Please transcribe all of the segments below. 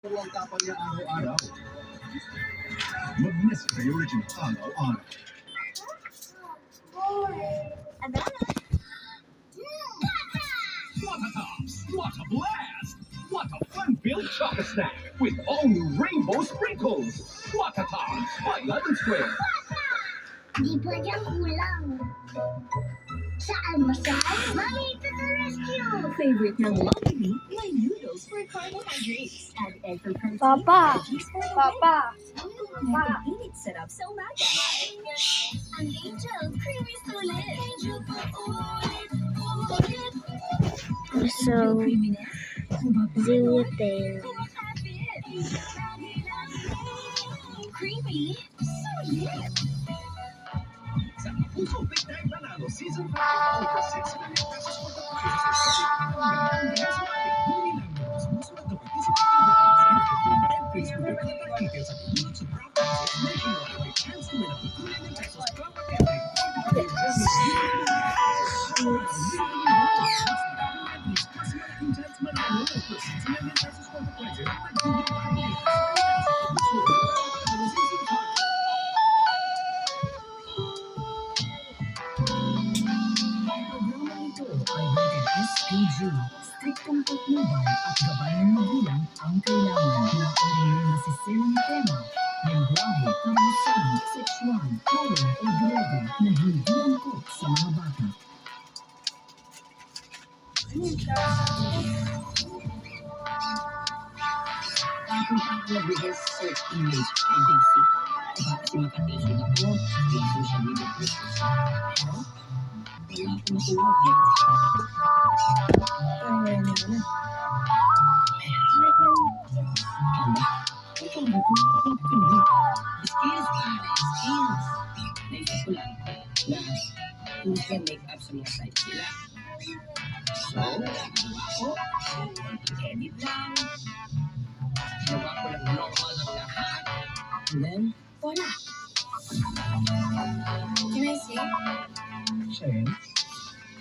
Ang tapang niya araw-araw. Mag-miss kay original araw-araw. What a tops! What a blast! What a fun-filled chocolate snack with all new rainbow sprinkles! What a tops by Lemon Square! Di pa dyan kulang. Sa almasal, Mami to the rescue! Favorite ng Mommy, my noodles for carbohydrates. Add egg for protein. Papa! Veggies for the Papa! Papa! Init sarap sa umaga. Ang Angel, creamy sulit. Angel pa ulit. So, Zillia Tail. Creamy, sulit. Sa Puso Big Time Panalo Season 5, over 6 million pesos worth of prizes. Hanggang sa ating huli lang ng sumusunod na participating brands. And please with your contact details at Bulot sa Brown Pesos nationwide. May chance to win up to 2 million pesos from a campaign. Programang ito ay rated SPG. Striktong patnubay at gabay ng magulang ang kailangan na original na sisilang tema, lengguwahe, kamusan, sexual, horror o droga na hindi angkop sa mga bata. Bakit ang nagbigay sa search image kay Daisy? Kasi makatisod ako sa social media posts. Ano? Wala akong matulog eh. Parang ngayon na na. Ano? Ikaw ba ito? Hindi. Skills pa na skills. Naisip ko lang na hindi ka make-up sa mga sites nila. So, ako, edit lang. Ginawa ko lang normal ang lahat. And then, voila. Can I see? Sure.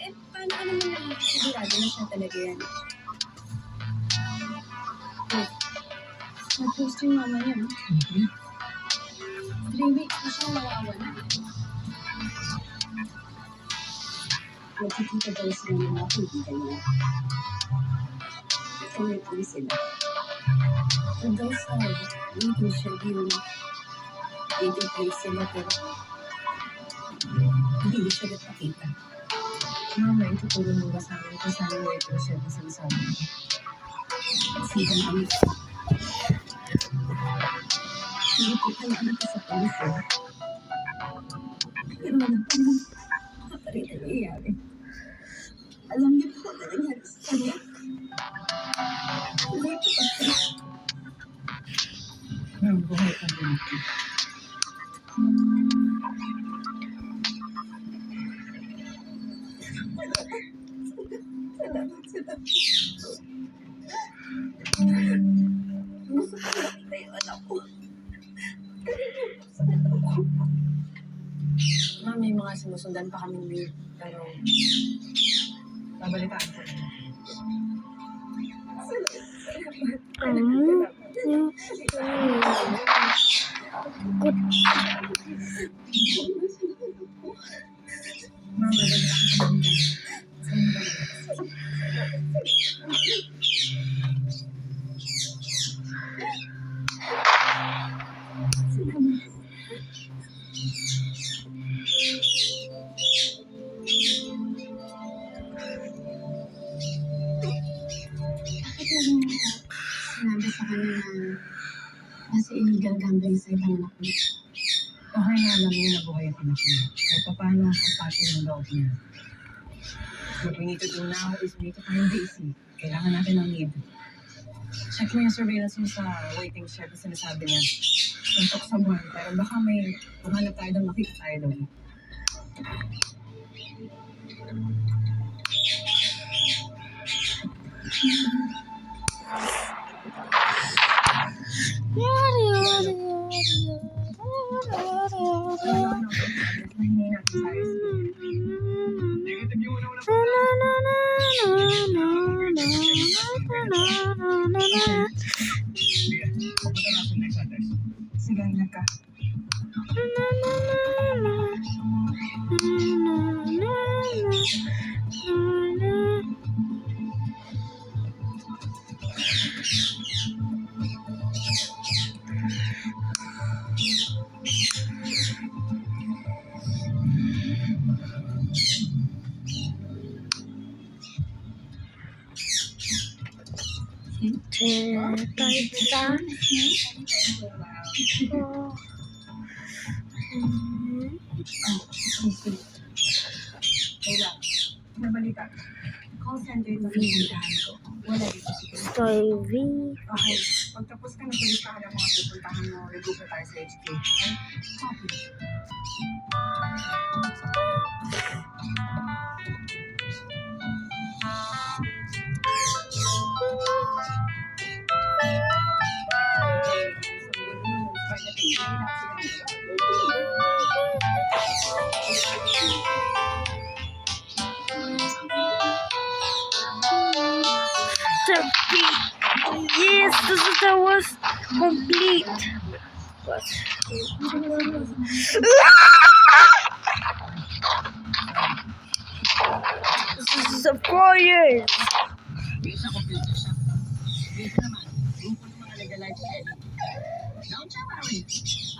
Eh, paano ka naman sigurado na siya talaga yan? Wait, nag-post yung mama niya, no? 3 weeks na siya nawawala. Nagkikita daw sila ng mga kaibigan niya. Kasi may pulis sila. So daw sa meeting siya yung dating place sila pero hindi siya nagpakita. Mama, ituturo mo ba sa akin kung saan mo ito siya sa sabi? Sige namin. Hindi ko kailangan ka sa pulis eh. Pero ano pa naman, nakapalit ang nangyayari. Alam niyo po na nangyari sa kanya. Hindi ko pa siya. Ma'am, buhay ka dito. Gusto ko makita yung anak ko. Sakit ako. Ma'am, may mga sinusundan pa kami weird. Pero, babalitaan ko na. Ma'am, babalitaan ko na. Saan ba? Bakit mo sinabi sa kanya na nasa illegal gambling site ang anak mo? Okay na alam niya na buhay ang anak niya. Kahit pa paano ang passion ng loob niya. What we need to do now is we need to find Daisy. Kailangan natin ng lead. Check mo yung surveillance mo sa waiting shed na sinasabi niya. Tuntok sa buwan. Pero baka may mahanap tayo doon, makita tayo doon. Hinahin natin sa RSP. Negative yung una-una Na na na na na na na na na na. Sige, ingat ka. Wala. Nabalita. Call center na pinuntahan ko. Wala dito si Chris. Okay. Pagtapos ka na palistahan ang mga pupuntahan mo, regroup na tayo sa HQ. Okay? Copy. Yes, that was complete. This is a fire. Bisa computer siya. Bisa naman, grupo ng mga legalized selling. Down siya, Mari.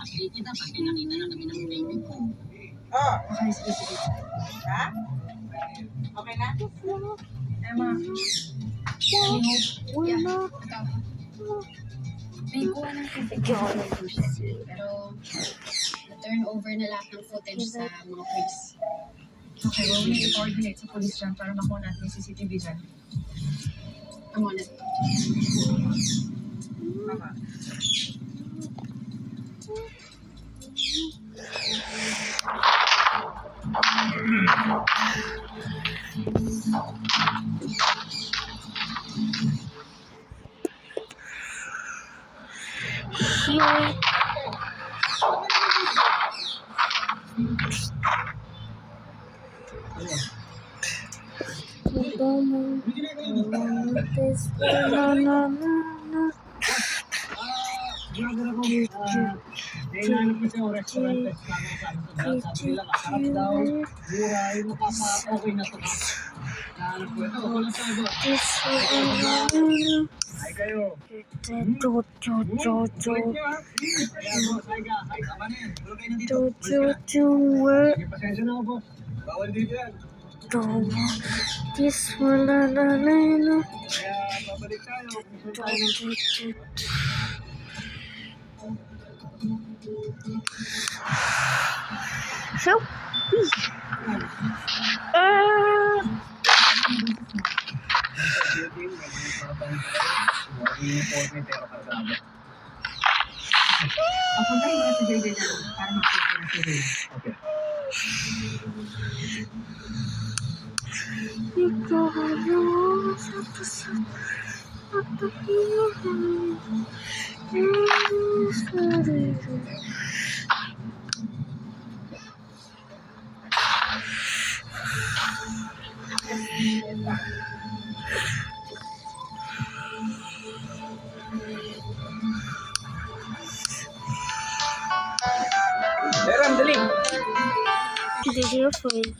Update kita pag pinakita na kami ng baby ko. Okay, sige. Ha? Okay na? Emma. May kuha ng footage. Pero, na-turn over na lahat ng footage sa mga police. Okay, well, we need to coordinate sa police dyan para makuha natin yung CCTV dyan. Ang on it. Tama. Hinahanap ko siya yung restaurant sabi nila masarap daw, mura, yung makaka-okay na to. Hinahanap ko ito, wala sa iba. Ay kayo. Bait niyo ha. Kaya boss, ay ka, ay kamanin. Tulog kayo nandito. Sige, pasensya na ako boss. Bawal dito yan. Kaya babalik tayo. Gusto tayo ng So, Papuntahin mo na si JJ na para makakita na si JJ. Okay. Meron, dali. video for you.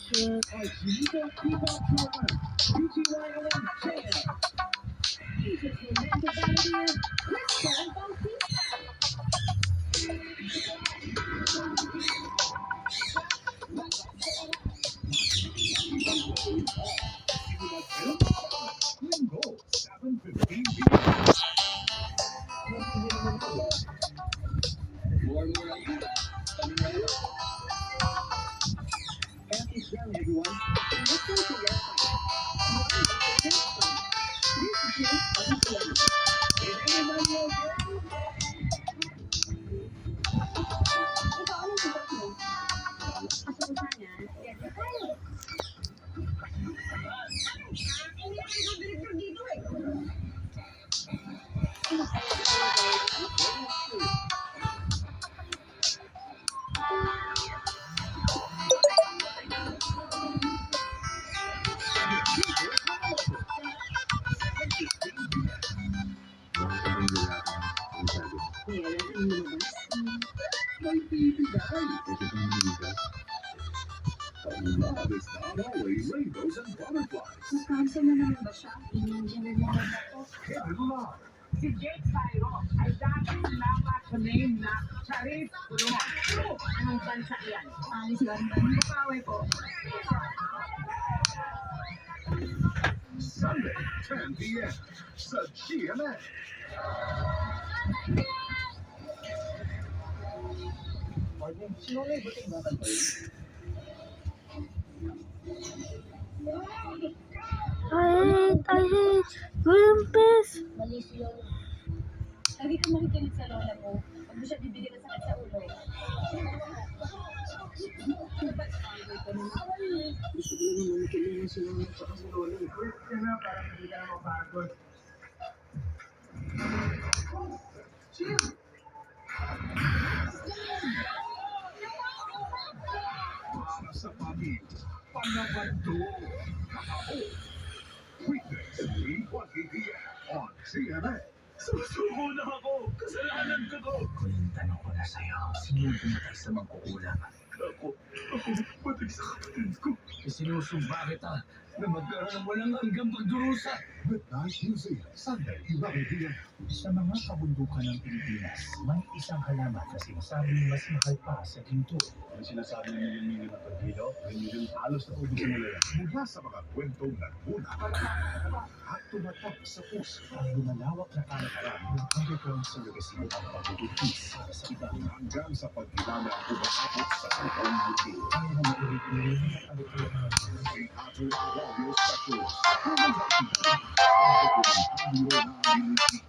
Pwede kang lumigas. Love is not always rainbows and butterflies. Nag-cancel na naman ba siya? Nandiyan na naman ako. Hidden love. Si Jake Cairo ay dating sinama sa name na Charis Tulungan. Anong bansa yan? Alice London. Pakaway po. Sunday, 10 p.m. sa GMA. I hate Olympus. Mali si Lola. Lagi ka makikinig sa lola mo. Huwag mo siya bibigyan ng sakit sa ulo. Gusto ko naman makilala sila ng sa lola. Kaya na, parang hindi ka na mapagod. Para sa pamilya, panabando. Ako. Weekdays, 3:20 p.m. on GMA. Susuko na ako! Kasalanan ko to! Kung tanong ko na sa'yo, sino yung pumatay sa mangkukulam? Ako patay sa kapatid ko. Sinusumba kita na magkaroon ng walang hanggang pagdurusa. Midnight Museum, Sunday, 11 p.m. Sa mga kabundukan ng Pilipinas, may isang halaman na sinasabing mas mahal pa sa ginto. Ang sinasabi ng milyon na pagkilo, may milyon halos na ubos na nila. Mula sa mga kwentong nagmula at tumatak sa puso. Ang lumalawak na kalakaran ng underground sa legacy ang pagtutugis para sa iba. Hanggang sa pagkilala ang umaabot sa totoong mundo. Kaya na maulit-ulit na kalituhan. Teatro Audio Specials. Ang dokumentaryo na miliki.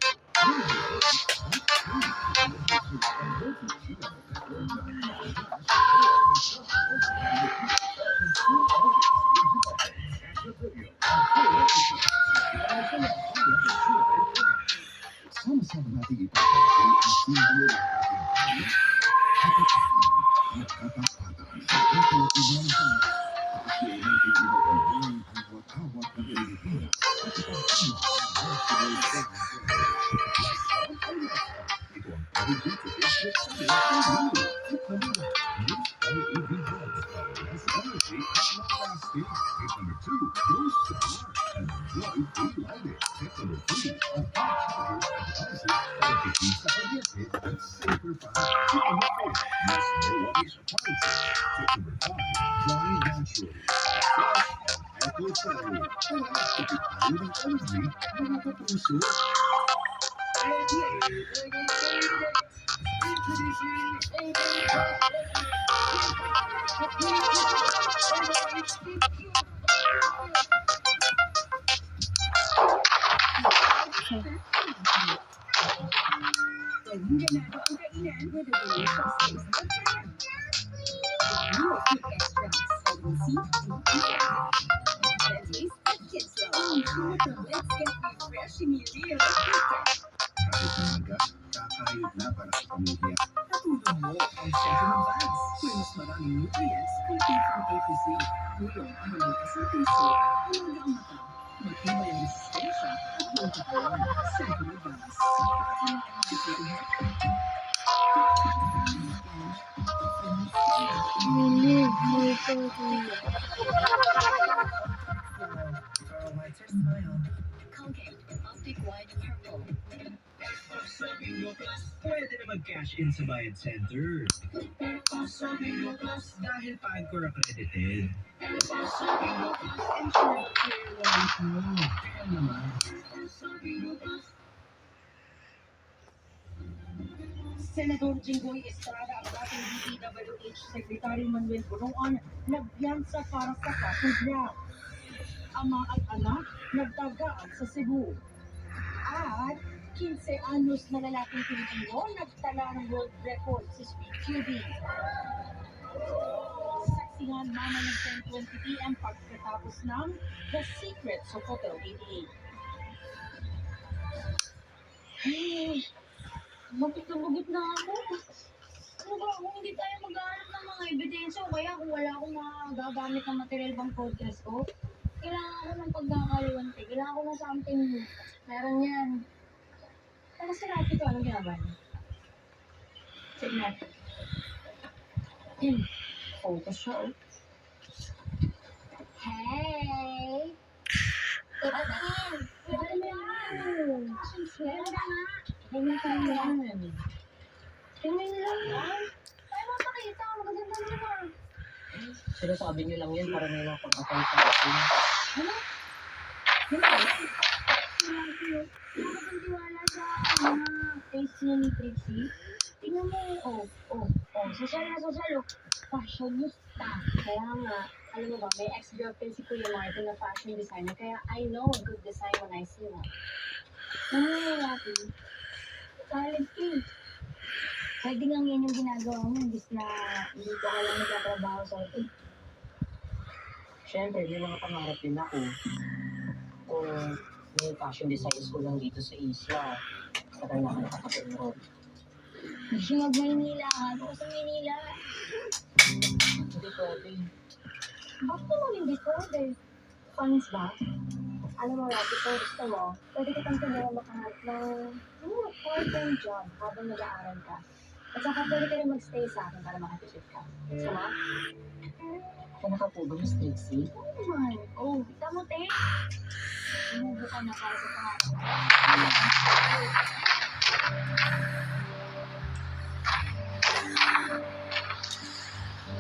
Sama-sama natin ipapagay ang simbolo ng ating pamilya. At katapatan sa ating ibang tao. Tayo natin ibabagay ang watawat ng Pilipinas at ipagtama ang national brand. Ito ang pag-ibig sa Netflix sa Manila at Manila. News by AV Vlogs. Less energy at long-lasting. Tip number 2, go solar and enjoy free lighting. Tip number 3, ang chargers and devices para tipid sa kuryente at safer pa. Tip number 4, mas no-wattage appliances. Tip number 5, dry naturally. Fresh and eco-friendly. Kaya tipid tayo ng energy mga kapuso. Pwedeng ganado ang kainan with a delicious taste of chicken. New Quick Express. Vitamin C, the taste that kids love. Let's get refreshingly real and quick. Kahit na maga, kakayod na para sa pamilya. Katulong mo ang Seven Bags. May mas maraming nutrients, complete from A to Z. Tulong ang malikas na puso, umaga ang mata, matibay ang resistensya, at buong katawan. Seven Bags. Need my body. Colgate, Optic White Purple. Pwede na mag-cash in sa Bayad Center. Dahil Pagcor accredited. Ensure clear wallet mo. Kaya naman. Senador Jinggoy Estrada ang dating DPWH Secretary Manuel Bunuan nagpiyansa para sa kasong graft. Ama at anak nagtagaan sa Cebu. At 15 anyos na lalaking Pilipino nagtala ng world record sa speed tubing. Saksihan mama ng 10:20 p.m. pagkatapos ng The Secrets of Hotel 88. Bakit nabugot na ako? Ano ba, kung hindi tayo maghahanap ng mga ebidensya o kaya kung wala akong magagamit ng material pang podcast ko, kailangan ko ng pagkakaliwante. Kailangan ko ng something new. Meron yan. Pero sa natin ko, anong ginagawa niya? Sige natin. Focus siya, oh. Hey! Ipatin! Ipatin mo yan! Meron ka nga! Hindi ka naman. Tingnan lang yan! Tayo mapakita! Magaganda naman! Sinasabi niyo lang yan para may makapagpatay sa akin. Ano? Nakapagtiwala sa mga taste niya ni Trixie. Tingnan mo, social na social, fashionista. Kaya nga, alam mo ba, may ex-girlfriend si Kuya Martin na fashion designer, kaya I know good design when I see one. Ano yung lati? Talent eh. Pwede nga yan yung ginagawa mo, imbis na hindi ko ka lang nagtatrabaho sa atin. Siyempre, may mga pangarap din ako. Kung may fashion design school lang dito sa isla, patay na ako nakakapag-enroll. Hindi mag-Maynila ka, ako sa Maynila. Hindi pwede. Bakit naman hindi pwede? Funds ba? Alam mo, Rafi, kung gusto mo, pwede kitang tulungan makahanap ng part-time job habang nag-aaral ka. At saka pwede ka rin mag-stay sa akin para makatipid ka. Sama? Kaya ka po ba, Miss Trixie? Oo naman. Oh, tama, te. Umubo ka na para sa pangarap.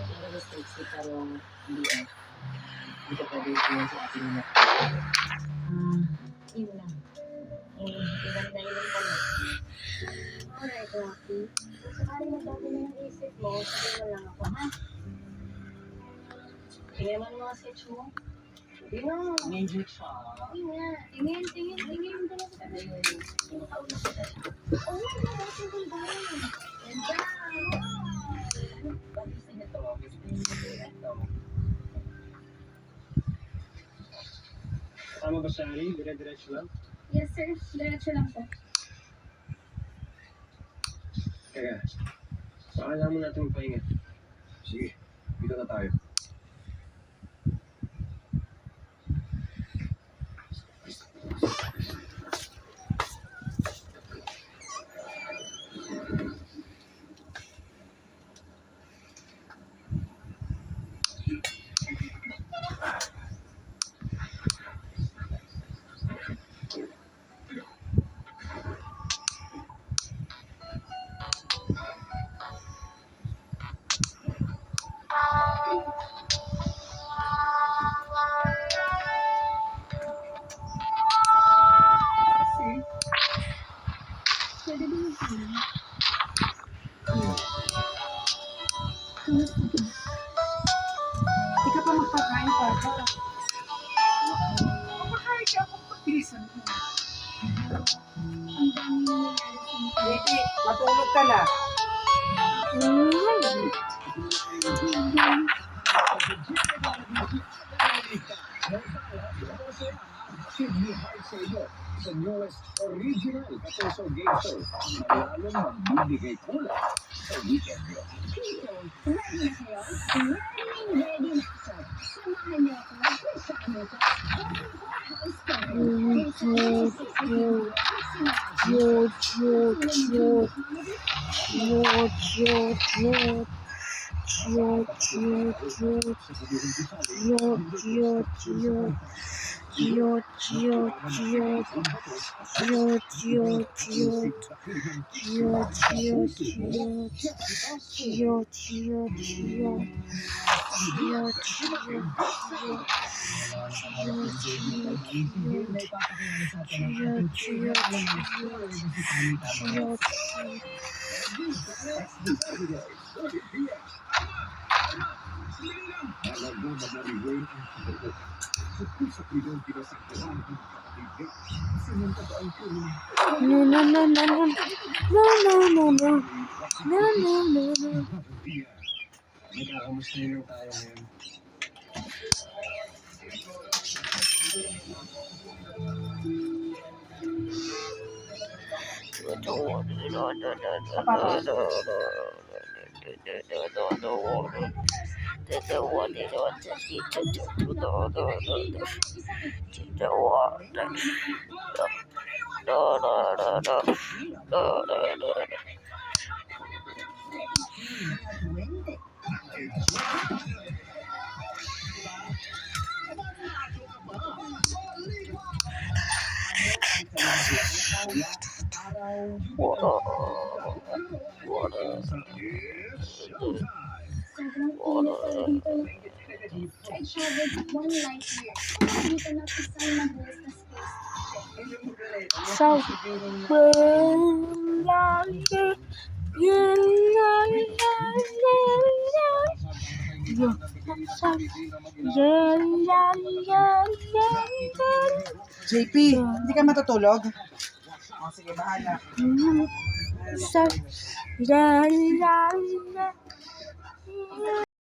Pero Miss Trixie, pero hindi eh. Hindi ka pwede yung sa ating mga. Yun lang. Maganda yun lang pala. Alright, Rafi. Kung sakaling magbago na yung isip mo, sabihin mo lang ako, ha? Tingnan mo ang mga sketch mo. Sabi mo. Major siya. Sabi nga. Tingin. Talaga sabi mo. Hindi ka ulit ka. Oo, nasa yung bahay. Ganda. Bakit gusto niya to? Gusto niya to. Tama ba siya, Ari? Dire-diretso lang? Yes, sir. Diretso lang po. Teka, pakala mo natin magpahinga. Sige, dito na tayo. Pwede ba yung sila? Hindi ka pa magpakain pa. Makakain ka kung pagbilisan mo. Ang dami nangyayari sa mga. Ricky, matulog ka na. Sydney High sa iyo sa newest original Katoso Game Show na lalong magbibigay kulay sa weekend nyo. Ready na kayo? Ready na ako. Samahan niyo ako. Kasama ko. Nagkakamusta lang tayo ngayon. Sobrang init talaga dito. I traveled 1 light year. Dito na sa San Mabuhay na space. So, JP, hindi ka matutulog? O, sige, bahala. so,